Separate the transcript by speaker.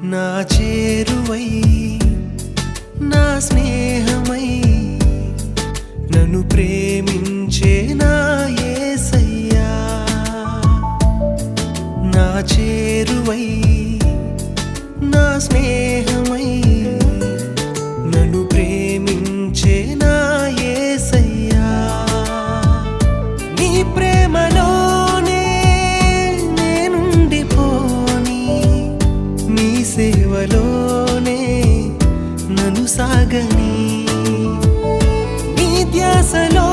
Speaker 1: నా చేరువై నా స్నేహమై నన్ను ప్రేమించే నా యేసయ్యా నా చేరువై నా స్నేహమై నన్ను ప్రేమించే నా యేసయ్యా నీ ప్రేమలోనే నేనుండిపోని నీ సేవలోనే నన్ను సాగని నీ ధ్యాసలో